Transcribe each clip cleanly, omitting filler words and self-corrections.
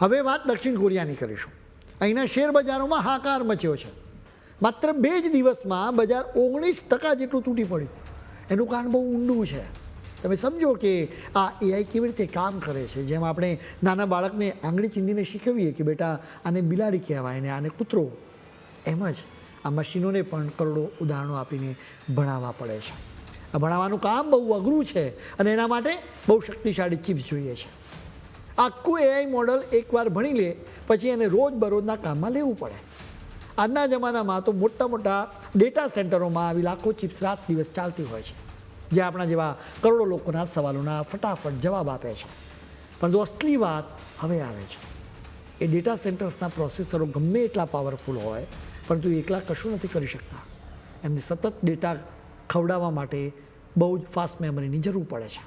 હવે વાત દક્ષિણ કોરિયાની કરીશું. અહીંના શેર બજારોમાં હાહાકાર મચ્યો છે. માત્ર 2 જ દિવસમાં બજાર 19% જેટલું તૂટી પડ્યું. એનું કારણ બહુ ઊંડું છે. તમે સમજો કે આ એઆઈ કેવી રીતે કામ કરે છે. જેમ આપણે નાના બાળકને આંગળી ચીંધીને શીખવીએ કે બેટા આને બિલાડી કહેવાય ને આને કૂતરો, એમ જ આ મશીનોને પણ કરોડો ઉદાહરણો આપીને ભણાવવા પડે છે. આ ભણાવવાનું કામ બહુ અઘરું છે અને એના માટે બહુ શક્તિશાળી ચિપ્સ જોઈએ છે. આખું એઆઈ મોડલ એકવાર ભણી લે પછી એને રોજબરોજના કામમાં લેવું પડે. આજના જમાનામાં તો મોટા મોટા ડેટા સેન્ટરોમાં આવી લાખો ચિપ્સ રાત દિવસ ચાલતી હોય છે, જે આપણા જેવા કરોડો લોકોના સવાલોના ફટાફટ જવાબ આપે છે. પરંતુ અસલી વાત હવે આવે છે. એ ડેટા સેન્ટર્સના પ્રોસેસરો ગમે એટલા પાવરફુલ હોય પરંતુ એકલા કશું નથી કરી શકતા. એમને સતત ડેટા ખવડાવવા માટે બહુ જ ફાસ્ટ મેમરીની જરૂર પડે છે.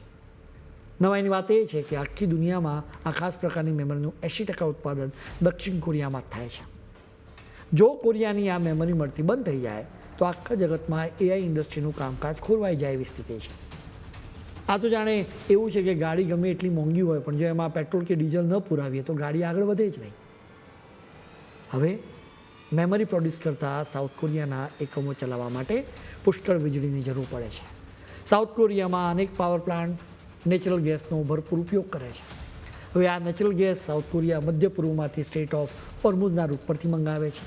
નવાઈની વાત એ છે કે આખી દુનિયામાં આ ખાસ પ્રકારની મેમરીનું 80% ઉત્પાદન દક્ષિણ કોરિયામાં જ થાય છે. જો કોરિયાની આ મેમરી મળતી બંધ થઈ જાય તો આખા જગતમાં એઆઈ ઇન્ડસ્ટ્રીનું કામકાજ ખોરવાઈ જાય એવી સ્થિતિ છે. આ તો જાણે એવું છે કે ગાડી ગમે એટલી મોંઘી હોય પણ જો એમાં પેટ્રોલ કે ડીઝલ ન પુરાવીએ તો ગાડી આગળ વધે જ નહીં. હવે મેમરી પ્રોડ્યુસ કરતા સાઉથ કોરિયાના એકમો ચલાવવા માટે પુષ્કળ વીજળીની જરૂર પડે છે. સાઉથ કોરિયામાં અનેક પાવર પ્લાન્ટ નેચરલ ગેસનો ભરપૂર ઉપયોગ કરે છે. હવે આ નેચરલ ગેસ સાઉથ કોરિયા મધ્ય પૂર્વમાંથી સ્ટેટ ઓફ હોર્મુઝના રૂટ પરથી મંગાવે છે.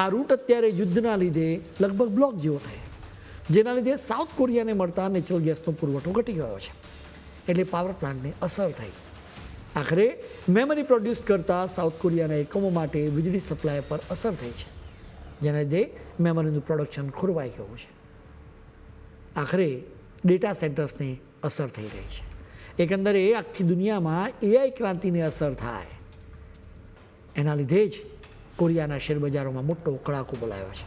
આ રૂટ અત્યારે યુદ્ધના લીધે લગભગ બ્લોક જેવો થયો, જેના લીધે સાઉથ કોરિયાને મળતા નેચરલ ગેસનો પુરવઠો ઘટી ગયો છે. એટલે પાવર પ્લાન્ટને અસર થઈ. આખરે મેમરી પ્રોડ્યુસ કરતા સાઉથ કોરિયાના એકમો માટે વીજળી સપ્લાય પર અસર થઈ છે, જેના લીધે મેમરીનું પ્રોડક્શન ખોરવાઈ ગયું છે. આખરે ડેટા સેન્ટર્સને અસર થઈ રહી છે. એકંદરે આખી દુનિયામાં એઆઈ ક્રાંતિની અસર થાય એના લીધે જ કોરિયાના શેરબજારોમાં મોટો કડાકો બોલાયો છે.